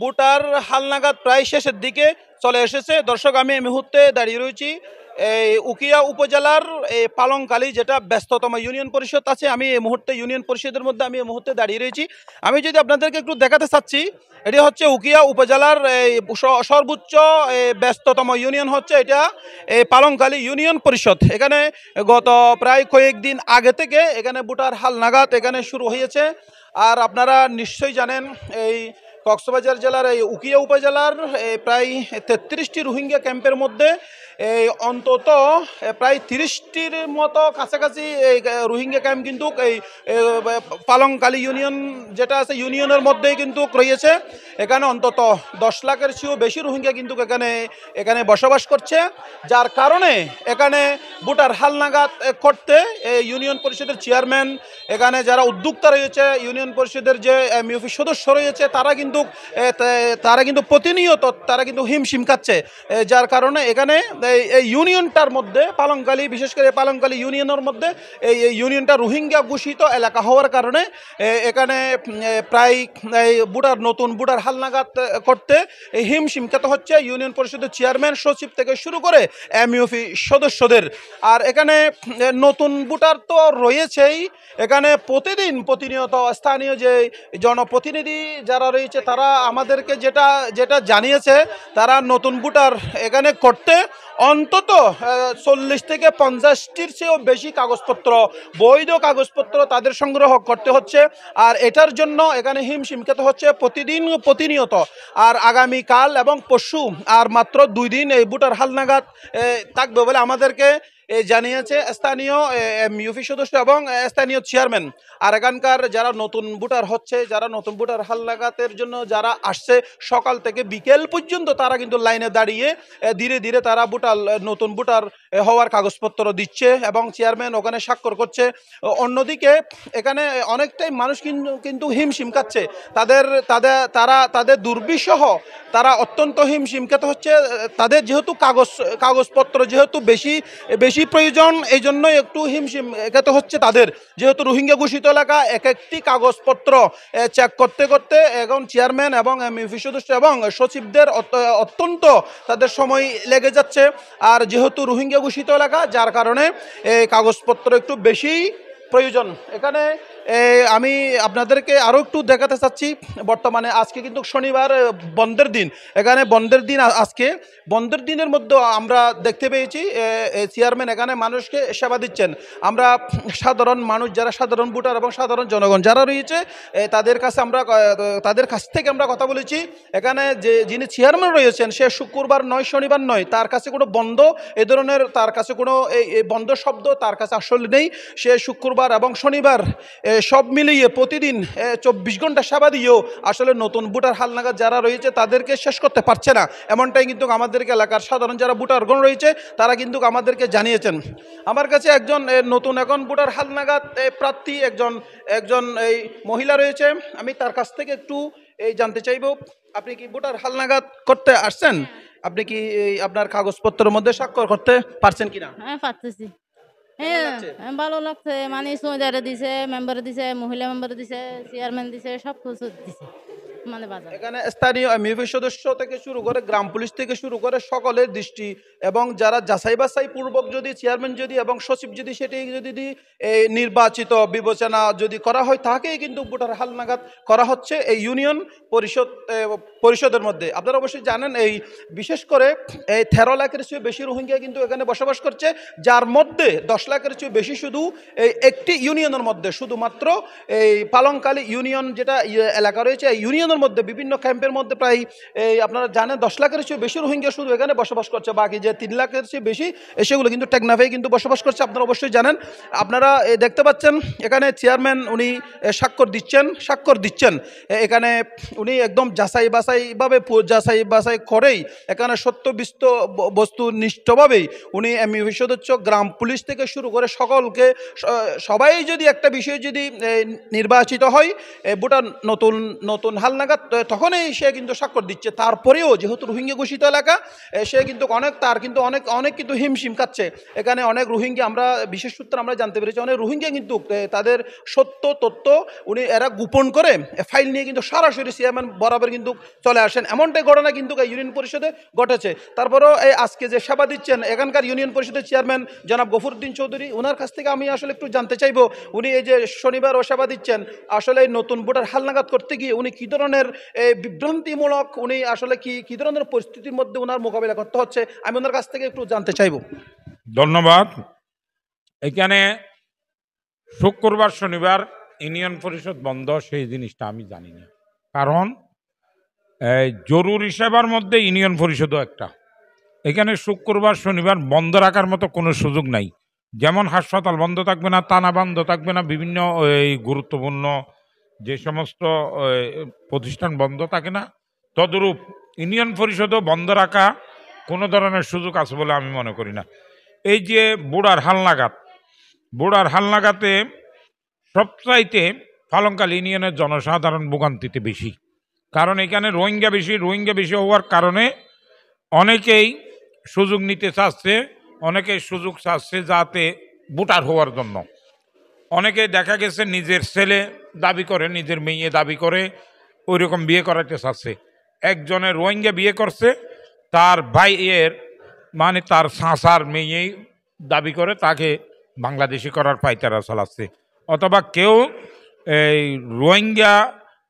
বুটার হালনাগাদ প্রায় শেষের দিকে চলে এসেছে। দর্শক, আমি এই মুহূর্তে দাঁড়িয়ে রয়েছি এই উকিয়া উপজেলার এই পালংকালী, যেটা ব্যস্ততম ইউনিয়ন পরিষদ আছে। আমি এই মুহূর্তে ইউনিয়ন পরিষদের মধ্যে আমি এই মুহূর্তে দাঁড়িয়ে রয়েছি। আমি যদি আপনাদেরকে একটু দেখাতে চাচ্ছি, এটি হচ্ছে উকিয়া উপজেলার এই সর্বোচ্চ ব্যস্ততম ইউনিয়ন হচ্ছে এটা এই পালংকালী ইউনিয়ন পরিষদ। এখানে গত প্রায় কয়েকদিন আগে থেকে এখানে বুটার হালনাগাদ এখানে শুরু হয়েছে। আর আপনারা নিশ্চয়ই জানেন, এই কক্সবাজার জেলার এই উকিয়া উপজেলার প্রায় 33টি রোহিঙ্গা ক্যাম্পের মধ্যে এই অন্তত প্রায় 30টির মতো কাছাকাছি এই রোহিঙ্গা ক্যাম্প কিন্তু এই পালংকালী ইউনিয়ন যেটা আছে ইউনিয়নের মধ্যেই কিন্তু রয়েছে। এখানে অন্তত 10 লাখের চেয়েও বেশি রোহিঙ্গা কিন্তু এখানে বসবাস করছে, যার কারণে এখানে বুটার হালনাগাদ করতে ইউনিয়ন পরিষদের চেয়ারম্যান, এখানে যারা উদ্যোক্তা রয়েছে, ইউনিয়ন পরিষদের যে এমইউপি সদস্য রয়েছে, তারা কিন্তু প্রতিনিয়ত তারা কিন্তু হিমশিম খাচ্ছে। যার কারণে এখানে এই ইউনিয়নটার মধ্যে পালংকালী, বিশেষ করে পালংকালী ইউনিয়নের মধ্যে এই ইউনিয়নটা রোহিঙ্গা ঘোষিত এলাকা হওয়ার কারণে এখানে প্রায় নতুন বুটার হালনাগাদ করতে হিমশিম খেতে হচ্ছে ইউনিয়ন পরিষদের চেয়ারম্যান, সচিব থেকে শুরু করে এমইউপি সদস্যদের। আর এখানে নতুন বুটার তো রয়েছেই, এখানে প্রতিনিয়ত স্থানীয় যে জনপ্রতিনিধি যারা রয়েছে তারা আমাদেরকে যেটা জানিয়েছে, তারা নতুন বুটার এখানে করতে অন্তত 40 থেকে 50টির চেয়েও বেশি কাগজপত্র, বৈধ কাগজপত্র তাদের সংগ্রহ করতে হচ্ছে। আর এটার জন্য এখানে হিমশিম খেতে হচ্ছে প্রতিনিয়ত। আর আগামীকাল এবং পরশু আর মাত্র 2 দিন এই বুটার হালনাগাদ থাকবে বলে আমাদেরকে জানিয়েছে স্থানীয় এমইউপি সদস্য এবং স্থানীয় চেয়ারম্যান। আর এখানকার যারা নতুন ভোটার হচ্ছে, যারা নতুন ভোটার হালনাগাদের জন্য যারা আসছে, সকাল থেকে বিকেল পর্যন্ত তারা কিন্তু লাইনে দাঁড়িয়ে ধীরে ধীরে তারা নতুন ভোটার হওয়ার কাগজপত্র দিচ্ছে এবং চেয়ারম্যান ওখানে স্বাক্ষর করছে। অন্যদিকে এখানে অনেকটাই মানুষ কিন্তু হিমশিম খাচ্ছে, তাদের দুর্বিষহ তারা অত্যন্ত হিমশিম খেতে হচ্ছে। তাদের যেহেতু কাগজপত্র যেহেতু বেশি প্রয়োজন, এই জন্যই একটু হিমশিম খেতে হচ্ছে তাদের। যেহেতু রোহিঙ্গা ঘোষিত এলাকা, এক একটি কাগজপত্র চেক করতে করতে এখন চেয়ারম্যান এবং এমইউপি সদস্য এবং সচিবদের অত্যন্ত তাদের সময় লেগে যাচ্ছে। আর যেহেতু রোহিঙ্গা ঘোষিত এলাকা, যার কারণে এই কাগজপত্র একটু বেশি প্রয়োজন। এখানে আমি আপনাদেরকে আরও একটু দেখাতে চাচ্ছি, বর্তমানে আজকে কিন্তু শনিবার বন্ধের দিন। এখানে বন্ধের দিন, আজকে বন্ধের দিনের মধ্যে আমরা দেখতে পেয়েছি চেয়ারম্যান এখানে মানুষকে সেবা দিচ্ছেন। আমরা সাধারণ মানুষ, যারা সাধারণ ভোটার এবং সাধারণ জনগণ যারা রয়েছে, তাদের কাছ থেকে আমরা কথা বলেছি। এখানে যিনি চেয়ারম্যান রয়েছেন, সে শুক্রবার নয়, শনিবার নয়, তার কাছে কোনো বন্ধ এ ধরনের, তার কাছে কোনো এই বন্ধ শব্দ তার কাছে আসলে নেই। সে শুক্রবার এবং শনিবার সব মিলিয়ে প্রতিদিন 24 ঘন্টা সেবা দিয়েও আসলে নতুন ভোটার হালনাগাদ যারা রয়েছে তাদেরকে শেষ করতে পারছে না। এমনটাই কিন্তু আমাদেরকে এলাকার সাধারণ যারা ভোটারগণ রয়েছে তারা কিন্তু আমাদেরকে জানিয়েছেন। আমার কাছে একজন নতুন এখন ভোটার হালনাগাদ প্রার্থী একজন এই মহিলা রয়েছে, আমি তার কাছ থেকে একটু জানতে চাইব, আপনি কি ভোটার হালনাগাদ করতে আসছেন? আপনি কি আপনার কাগজপত্রের মধ্যে স্বাক্ষর করতে পারছেন কিনা? হ্যাঁ, পারতেছি। হ্যাঁ, ভালো লাগছে। মানে সুবিধারে দিছে, মেম্বার দিছে, মহিলা মেম্বার দিছে, চেয়ারম্যান দিছে, সব কিছু দিছে। মানে বাজার এখানে স্থানীয় এমইউপি সদস্য থেকে শুরু করে গ্রাম পুলিশ থেকে শুরু করে সকলের দৃষ্টি এবং যারা যাচাই বাছাই পূর্বক যদি চেয়ারম্যান যদি এবং সচিব যদি সেটি যদি নির্বাচিত বিবেচনা যদি করা হয়, তাকেই কিন্তু ভোটার হালনাগাদ করা হচ্ছে এই ইউনিয়ন পরিষদের মধ্যে। আপনারা অবশ্যই জানেন, এই বিশেষ করে এই 13 লাখের চেয়ে বেশি রোহিঙ্গা কিন্তু এখানে বসবাস করছে, যার মধ্যে 10 লাখের চেয়ে বেশি শুধু এই একটি ইউনিয়নের মধ্যে, শুধুমাত্র এই পালংকালী ইউনিয়ন যেটা এলাকা রয়েছে, এই ইউনিয়নের মধ্যে বিভিন্ন ক্যাম্পের মধ্যে প্রায় আপনারা জানেন 10 লাখের চেয়ে বেশি রোহিঙ্গা শুধু এখানে বসবাস করছে। বাকি যে 3 লাখের চেয়ে বেশি সেগুলো কিন্তু টেকনাফে কিন্তু বসবাস করছে। আপনারা অবশ্যই জানেন, আপনারা দেখতে পাচ্ছেন এখানে চেয়ারম্যান উনি স্বাক্ষর দিচ্ছেন। এখানে উনি একদম যাচাই বাছাই করেই এখানে সত্যবিষ্ট বস্তুনিষ্ঠভাবেই উনি এমইউপি সদস্য, গ্রাম পুলিশ থেকে শুরু করে সকলকে, সবাই যদি একটা বিষয় যদি নির্বাচিত হয় ভোটার নতুন হালনাগাদ, তখনই সে কিন্তু স্বাক্ষর দিচ্ছে। তারপরেও যেহেতু রোহিঙ্গা ঘোষিত এলাকা, সে কিন্তু অনেক কিন্তু হিমশিম খাচ্ছে। এখানে অনেক রোহিঙ্গা, আমরা বিশেষ সূত্রে আমরা জানতে পেরেছি, অনেক রোহিঙ্গা কিন্তু তাদের সত্য তথ্য এরা গোপন করে ফাইল নিয়ে কিন্তু সরাসরি চেয়ারম্যান বরাবর কিন্তু চলে আসেন, এমনটাই ঘটনা কিন্তু এই ইউনিয়ন পরিষদে ঘটেছে। তারপরেও এই আজকে যে সেবা দিচ্ছেন এখানকার ইউনিয়ন পরিষদের চেয়ারম্যান জনাব গফুরউদ্দিন চৌধুরী, ওনার কাছ থেকে আমি আসলে একটু জানতে চাইবো, উনি এই যে শনিবার ও সেবা দিচ্ছেন, আসলে এই নতুন ভোটার হালনাগাদ করতে গিয়ে উনি কী ধরনের বিভ্রান্তিমূলক, উনি আসলে কি ধরনের পরিস্থিতির মধ্যে ওনার মোকাবিলা করতে হচ্ছে, আমি ওনার কাছ থেকে একটু জানতে চাইবো। ধন্যবাদ। এখানে শুক্রবার শনিবার ইউনিয়ন পরিষদ বন্ধ সেই জিনিসটা আমি জানি না, কারণ জরুরি সেবার মধ্যে ইউনিয়ন পরিষদও একটা। এখানে শুক্রবার শনিবার বন্ধ রাখার মতো কোনো সুযোগ নাই। যেমন হাসপাতাল বন্ধ থাকবে না, থানা বন্ধ থাকবে না, বিভিন্ন এই গুরুত্বপূর্ণ যে সমস্ত প্রতিষ্ঠান বন্ধ থাকে না, তদরূপ ইউনিয়ন পরিষদও বন্ধ রাখা কোনো ধরনের সুযোগ আছে বলে আমি মনে করি না। এই যে বুড়ার হালনাগাতে সবচাইতে পালংখালী ইউনিয়নের জনসাধারণ ভোগান্তিতে বেশি, কারণ এখানে রোহিঙ্গা বেশি হওয়ার কারণে অনেকেই সুযোগ নিতে চাচ্ছে, অনেকেই সুযোগ চাচ্ছে যাতে ভোটার হওয়ার জন্য। অনেকে দেখা গেছে নিজের ছেলে দাবি করে, নিজের মেয়ে দাবি করে ওই রকম বিয়ে করাতে চাচ্ছে। একজনের রোহিঙ্গা বিয়ে করছে, তার ভাইয়ের মানে তার চাচার মেয়েই দাবি করে তাকে বাংলাদেশি করার পাইতারা চালাচ্ছে। অথবা কেউ এই রোহিঙ্গা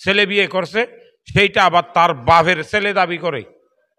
ছেলে বিয়ে করছে, সেইটা আবার তার বাপের ছেলে দাবি করে,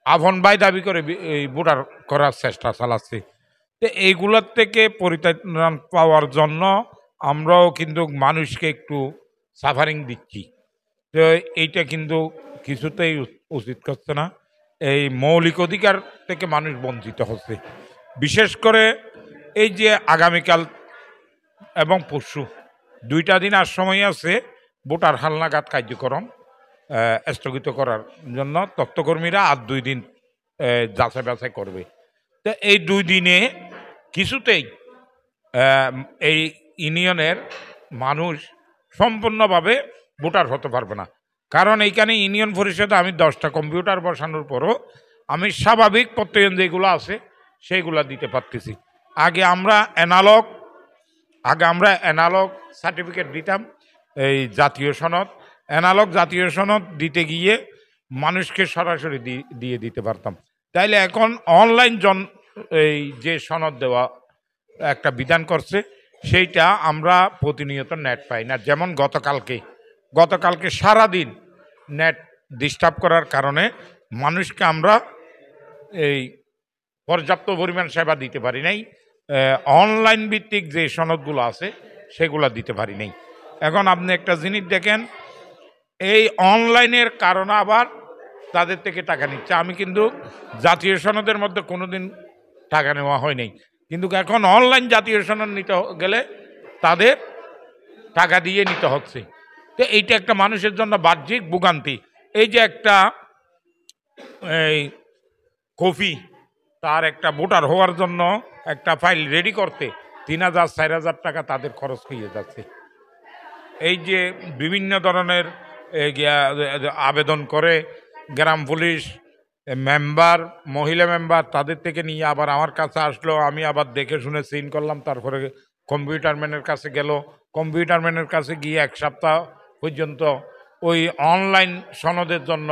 আভন ভাই দাবি করে এই ভোটার করার চেষ্টা চালাচ্ছে। তো এইগুলোর থেকে পরিত্রাণ পাওয়ার জন্য আমরাও কিন্তু মানুষকে একটু সাফারিং দিচ্ছি। তো এইটা কিন্তু কিছুতেই উচিত করছে না। এই মৌলিক অধিকার থেকে মানুষ বঞ্চিত হচ্ছে। বিশেষ করে এই যে আগামীকাল এবং পরশু 2টা দিন আর সময় আছে ভোটার হালনাগাদ কার্যক্রম স্থগিত করার জন্য। তথ্যকর্মীরা আর 2 দিন যাচাই বাছাই করবে। তো এই 2 দিনে কিছুতেই এই ইউনিয়নের মানুষ সম্পূর্ণভাবে ভোটার হতে পারবে না, কারণ এইখানে ইউনিয়ন পরিষদে আমি 10টা কম্পিউটার বসানোর পরও আমি স্বাভাবিক প্রত্যয়ন যেগুলো আছে সেইগুলো দিতে পারতেছি। আগে আমরা অ্যানালগ সার্টিফিকেট দিতাম, এই জাতীয় সনদ দিতে গিয়ে মানুষকে সরাসরি দিয়ে দিতে পারতাম। তাইলে এখন অনলাইন এই যে সনদ দেওয়া একটা বিধান করছে, সেইটা আমরা প্রতিনিয়ত নেট পাই না। যেমন গতকালকে সারাদিন নেট ডিস্টার্ব করার কারণে মানুষকে আমরা এই পর্যাপ্ত পরিমাণ সেবা দিতে পারি নাই। অনলাইন ভিত্তিক যে সনদগুলো আছে সেগুলো দিতে পারি নাই। এখন আপনি একটা জিনিস দেখেন, এই অনলাইনের কারণে আবার তাদের থেকে টাকা নিচ্ছে। আমি কিন্তু জাতীয় সনদের মধ্যে কোনোদিন টাকা নেওয়া হয় নাই, কিন্তু এখন অনলাইন জাতীয় সনদ নিতে গেলে তাদের টাকা দিয়ে নিতে হচ্ছে। তো এইটা একটা মানুষের জন্য বাহ্যিক ভোগান্তি। এই যে একটা এই কপি, তার একটা ভোটার হওয়ার জন্য একটা ফাইল রেডি করতে 3000-4000 টাকা তাদের খরচ হয়ে যাচ্ছে। এই যে বিভিন্ন ধরনের আবেদন করে গ্রাম পুলিশ মেম্বার, মহিলা মেম্বার, তাদের থেকে নিয়ে আবার আমার কাছে আসলো, আমি আবার দেখে শুনে সিন করলাম, তারপরে কম্পিউটার ম্যানের কাছে গেল, কম্পিউটার ম্যানের কাছে গিয়ে 1 সপ্তাহ পর্যন্ত ওই অনলাইন সনদের জন্য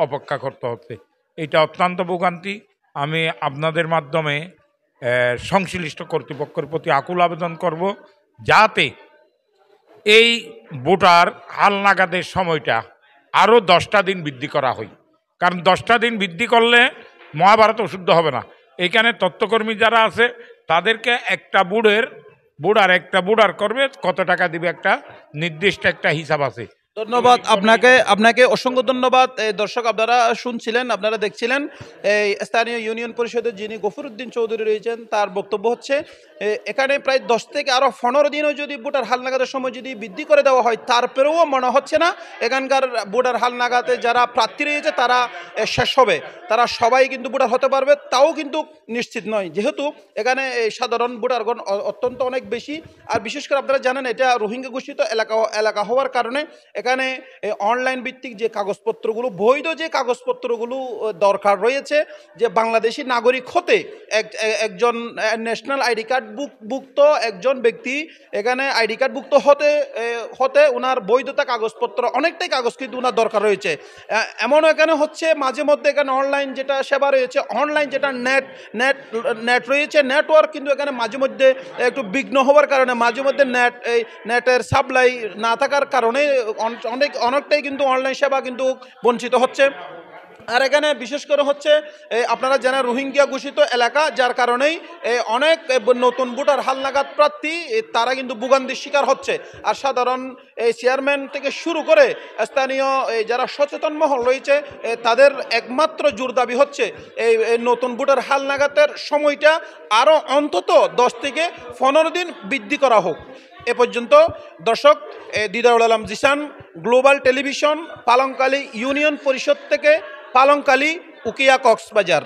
অপেক্ষা করতে হচ্ছে। এটা অত্যন্ত ভোগান্তি। আমি আপনাদের মাধ্যমে সংশ্লিষ্ট কর্তৃপক্ষের প্রতি আকুল আবেদন করব, যাতে এই ভোটার হালনাগাদের সময়টা আরও 10টা দিন বৃদ্ধি করা হয়। কারণ 10টা দিন বৃদ্ধি করলে মহাভারত অশুদ্ধ হবে না। এখানে তথ্যকর্মী যারা আছে তাদেরকে একটা বুড়ার করবে, কত টাকা দিবে একটা নির্দিষ্ট একটা হিসাব আছে। ধন্যবাদ আপনাকে অসংখ্য ধন্যবাদ। দর্শক, আপনারা শুনছিলেন, আপনারা দেখছিলেন এই স্থানীয় ইউনিয়ন পরিষদের যিনি গফুরউদ্দিন চৌধুরী রয়েছেন, তার বক্তব্য হচ্ছে এখানে প্রায় 10 থেকে আরও 15 দিনও যদি ভোটার হালনাগাদের সময় যদি বৃদ্ধি করে দেওয়া হয়, তারপরেও মনে হচ্ছে না এখানকার ভোটার হালনাগাদে যারা প্রার্থী রয়েছে তারা শেষ হবে, তারা সবাই কিন্তু ভোটার হতে পারবে, তাও কিন্তু নিশ্চিত নয়, যেহেতু এখানে সাধারণ ভোটারগণ অত্যন্ত অনেক বেশি। আর বিশেষ করে আপনারা জানেন এটা রোহিঙ্গা ঘোষিত এলাকা হওয়ার কারণে এখানে অনলাইন ভিত্তিক যে কাগজপত্রগুলো, বৈধ যে কাগজপত্রগুলো দরকার রয়েছে, যে বাংলাদেশি নাগরিক হতে একজন ন্যাশনাল আইডি কার্ড ভুক্ত একজন ব্যক্তি এখানে আইডি কার্ড ভুক্ত হতে ওনার বৈধতা কাগজপত্র অনেকটাই কাগজ কিন্তু ওনার দরকার রয়েছে। এমনও এখানে হচ্ছে মাঝে মধ্যে এখানে অনলাইন যেটা সেবা রয়েছে, অনলাইন যেটা নেট রয়েছে, নেটওয়ার্ক কিন্তু এখানে মাঝে মধ্যে একটু বিঘ্ন হওয়ার কারণে, মাঝে মধ্যে নেটের সাপ্লাই না থাকার কারণে অনেকটাই কিন্তু অনলাইন সেবা কিন্তু বঞ্চিত হচ্ছে। আর এখানে বিশেষ করে হচ্ছে আপনারা জানেন রোহিঙ্গা ঘোষিত এলাকা, যার কারণেই অনেক নতুন ভোটার হালনাগাদ প্রার্থী তারা কিন্তু ভোগান্তির শিকার হচ্ছে। আর সাধারণ চেয়ারম্যান থেকে শুরু করে স্থানীয় যারা সচেতন মহল রয়েছে তাদের একমাত্র জোর দাবি হচ্ছে এই নতুন ভোটার হালনাগাদের সময়টা আরও অন্তত 10 থেকে 15 দিন বৃদ্ধি করা হোক। এ পর্যন্ত দর্শক, Didarul Alam Jisan, Global Television, Palongkhali Union Parishad থেকে, পালংকালী, উকিয়া, কক্সবাজার।